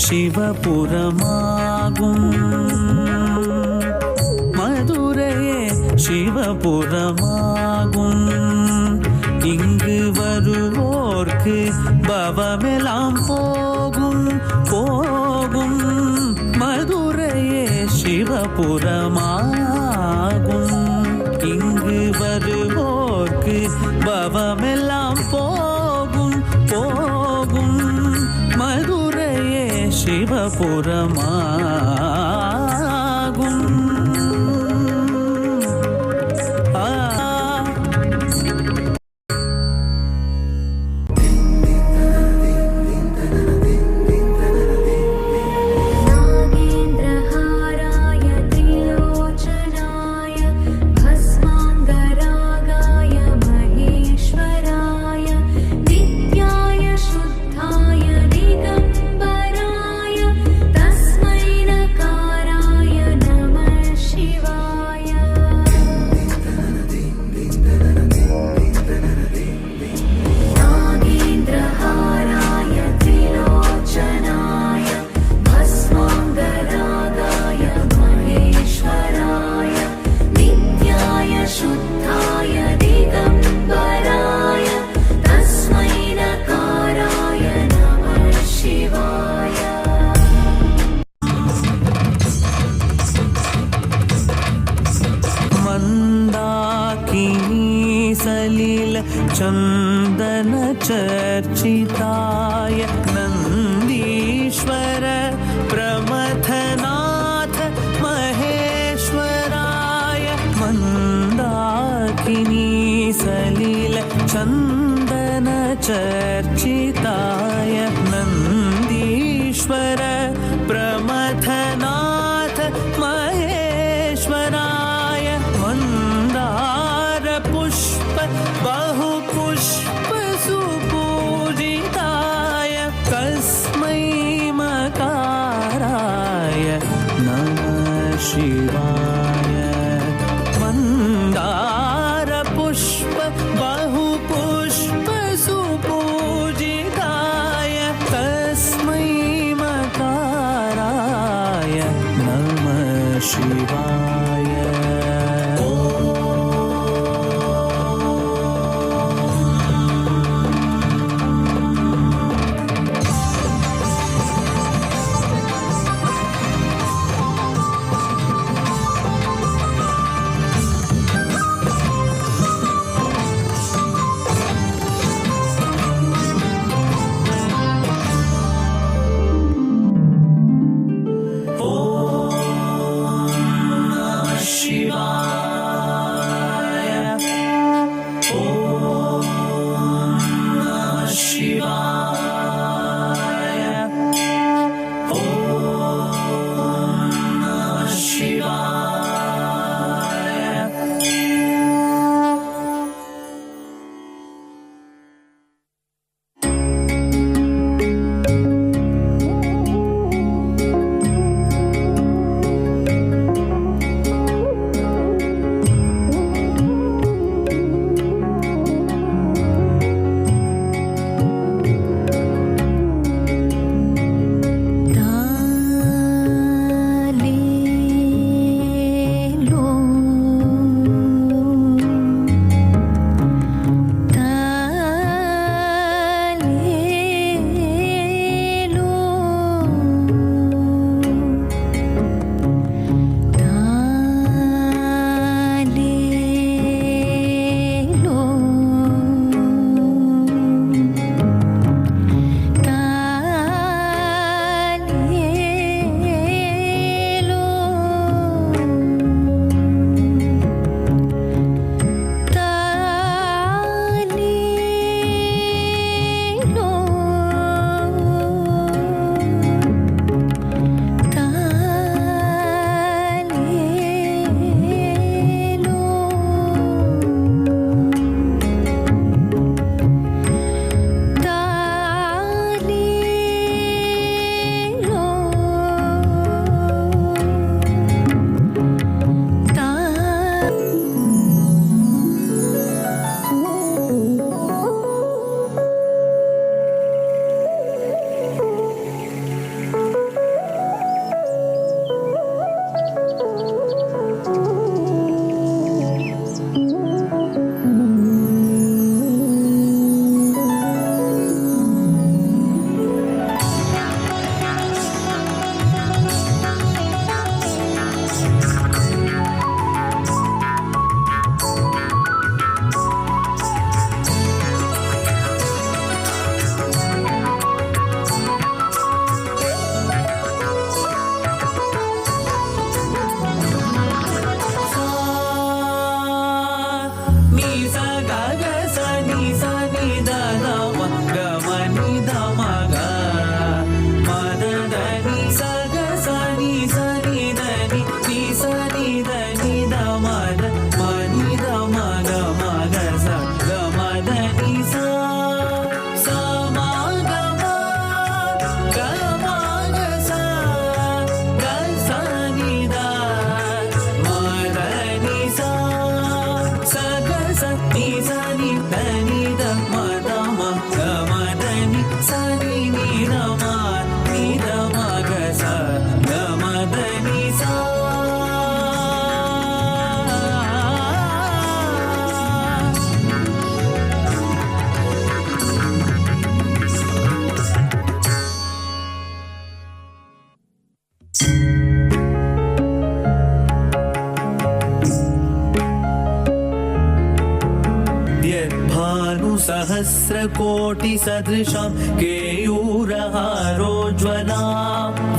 சிவபுரமாகும். மதுரையே சிவபுரமாகும். இங்கு வருவோர்க்கு பவமெல்லாம் போகும் போகும். மதுரையே சிவபுரமாகும். இங்கு வருவோர்க்கு பவமெல்லாம் போகும் போகும். மதுரையே சிவபுரமாகும். सलिल चंदन चर्चिताय नंदीश्वर प्रमथनाथ महेश्वराय मंदाकिनी सलिल चंदन चर्चिताय नंदीश्वर प्रमथनाथ महेश्वराय मंदार पुष्प बहुपुष्प सुपूजिताय तस्मै मकाराय नमः शिवाय मंदार पुष्प बहुपुष्प सुपूजिताय तस्मै मकाराय नमः शिवाय. सहस्रकोटिसदृशां केयूरहारोज्ज्वलां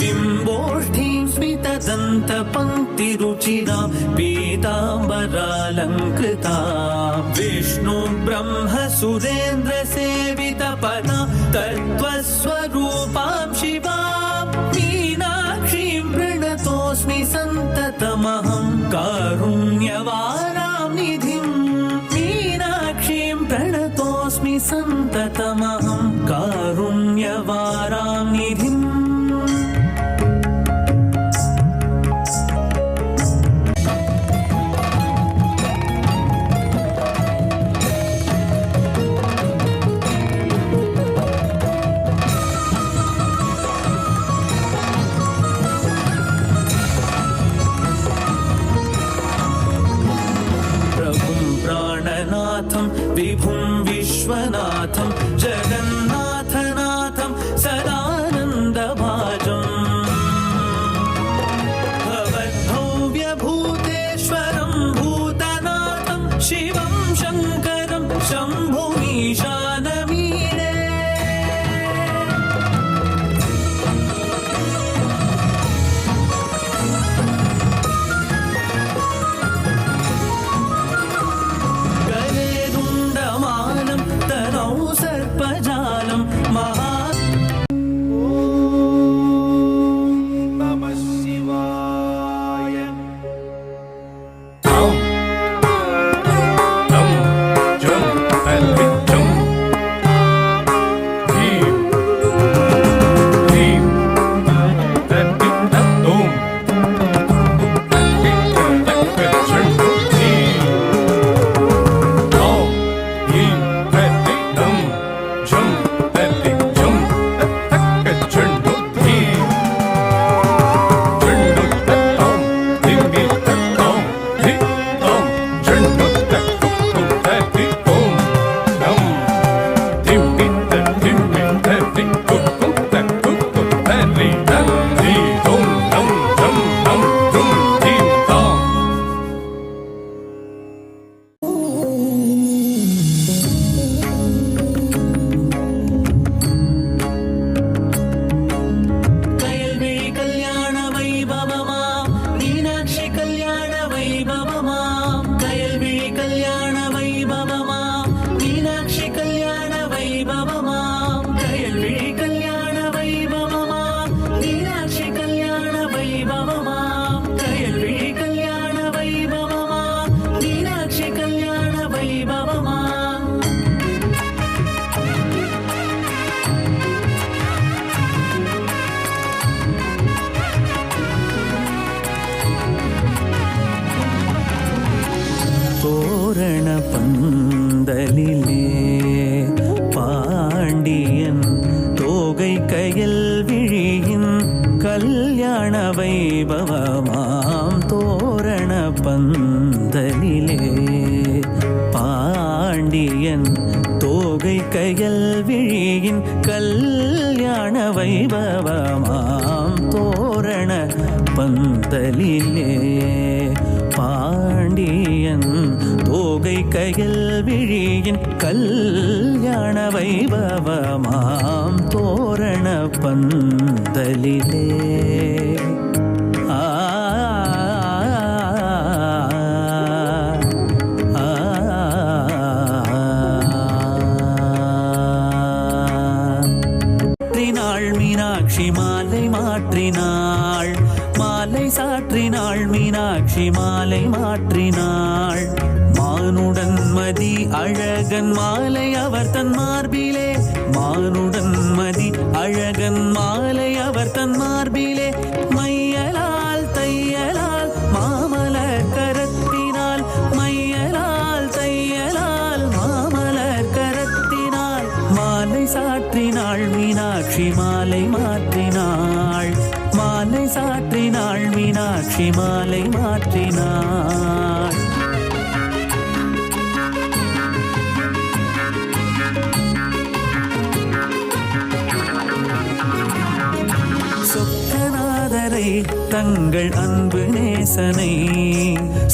बिम्बोष्ठीं स्मितदन्तपङ्क्तिरुचिरां पीताम्बरालङ्कृतां विष्णुब्रह्मसुरेन्द्रसेवितपदां तत्त्वस्वरूपां शिवां मीनाक्षीं प्रणतोऽस्मि सन्ततमहं कारुण्यवारां निधिं मीनाक्षीं प्रणतोऽस्मि सन्ततमहं कारुण्यवारां निधिम् विभुं विश्वनाथं जगन्नाथनाथं सदानन्दभाजम् भवद्भव्यभूतेश्वरं भूतनाथं शिवं शङ्करं शम्भुमीशानमीडे सर्पजालं महा नमः शिवाय ॐ लं जं अल्विचं ह्रीं ह्रीं तत्तिं தோரணபந்தலிலே பாண்டியன் தோகை கையில் விழியின் கல்யாண வைபவமாம் தோரணபந்தலிலே பாண்டியன் தோகை கையில் விழியின் கல்யாண வைபவமாம் தோரண பந்தலிலே பாண்டியன் தோகை கையில் விழியின் கல்யாண வைபவமாம் தோரண பந்தலிலே மீனாட்சி மாலை மாற்றினாள் மாலை சாற்றினாள் மீனாட்சி மாலை மாற்றினாள் மானுடன் மதி அழகன் மாலை அவர் தன் மார்பிலே மானுடன் மதி அழகன் மாலை அவர் தன் மார்பிலே மையலால் தையலால் மாமலர் கரத்தினால் மையலால் தையலால் மாமலர் கரத்தினால் மாலை சாற்றினாள் மீனாட்சி மாலை மாற்றினாள் மாலை சாற்றினாள் மீனாட்சி மாலை மாற்றினாள் சொக்கநாதரை சொக்கநாதரை தங்கள் அன்பு நேசனை,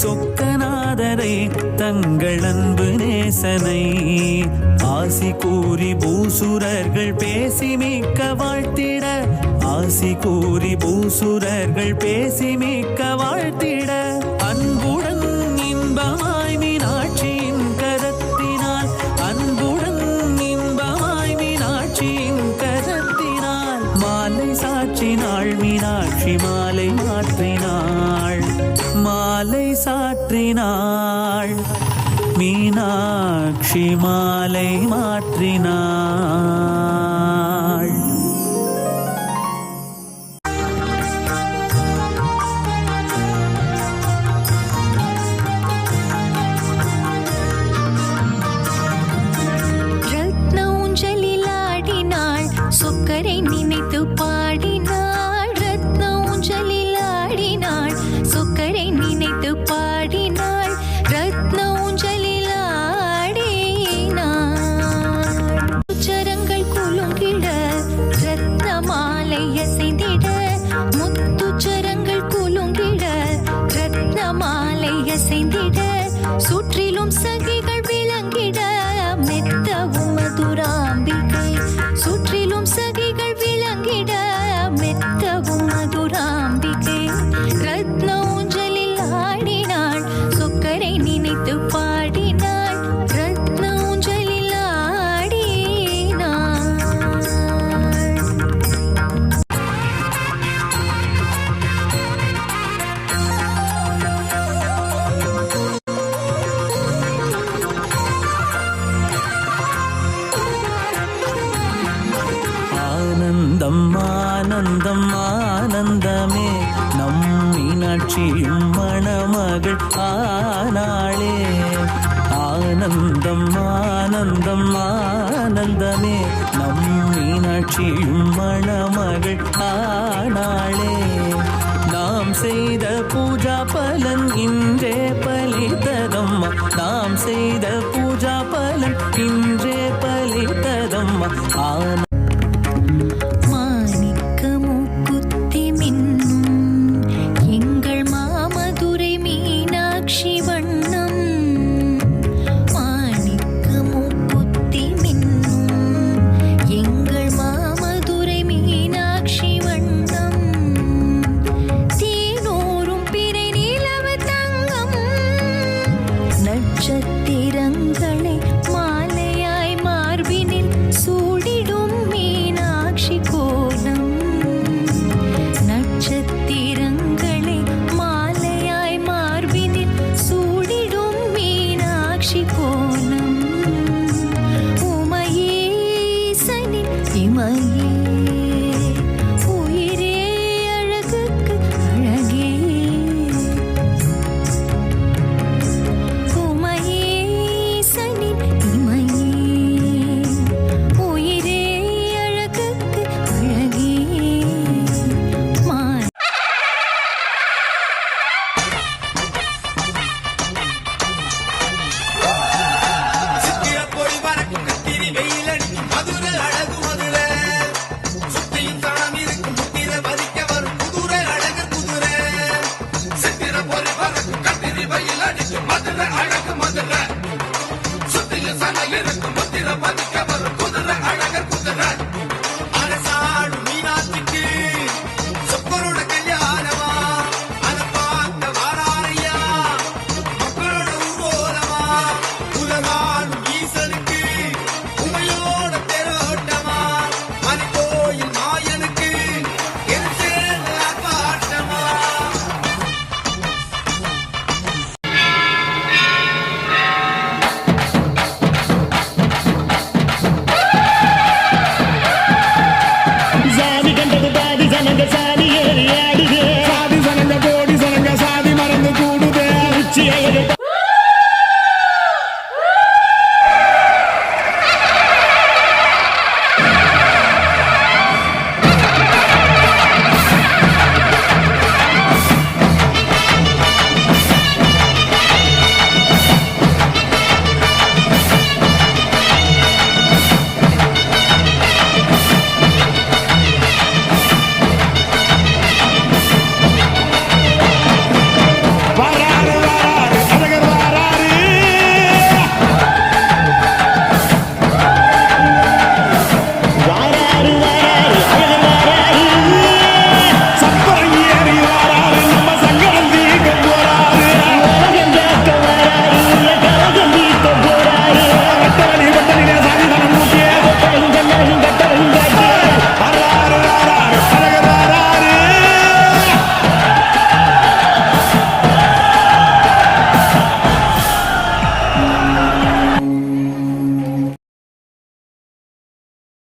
சொக்கநாதரை தங்கள் அன்பு நேசனை ஆசி கூறி பூசுரர்கள் பேசி மிக்க வாழ்த்திட, ஆசி கூறி பூசுரர்கள் பேசி மிக்க வாழ்த்திட, அன்புடன் இன்பமாய் மீனாட்சியின் கரத்தினால், அன்புடன் இன்பமாய் மீனாட்சியின் கரத்தினால் மாலை சாற்றினாள் மீனாட்சி மாலை மாற்றினாள், மாலை சாற்றினாள் மீனாட்சி மாலை மாற்றினாள். சொக்கரை நினைத்து பாடினாள், ரத்ன ஊஞ்சலில் ஆடினாள். சொக்கரை நினைத்து பாடினாள், ரத்ன ஊஞ்சலில் ஆடினாள். உச்சரங்கள் குலுங்கிட, ரத்ன மாலை அசைந்திட, முத்துச்சரங்கள் குலுங்கிட, ரத்ன மாலை அசைந்திட, சுற்றிலும் சகிகள் விளங்கிட, மெத்தவும் மதுராம்பிகை, சுற்றிலும் சகிகள் விளங்கிட, மெத்தவும் மதுராம்பிகை. ரத்ன ஊஞ்சலில் ஆடினாள், சொக்கரை நினைத்து பாடினாள், ரத்ன ஊஞ்சலில் ஆடினாள். ஆனந்தம் ஆனந்தம் ஆனந்தமே நம் மீனாட்சியும் மணமகள் ஆனாளே, ஆனந்தம் ஆனந்தம் ஆனந்தமே நம் மீனாட்சியும் மணமகள் ஆனாளே. நாம் செய்த பூஜா பலன் இன்றே பலித்ததம்மா, நாம் செய்த பூஜா பலன் இன்றே பலித்ததம்மா. நட்சத்திரங்களை மாலையாய் மார்பினில் சூடிடும் மீனாட்சி கோலம், நட்சத்திரங்களை மாலையாய் மார்பினில் சூடிடும் மீனாட்சி கோலம். உமையேசனின் இமையே, உயிரே அழகுக்கு அழகே, ஜனங்க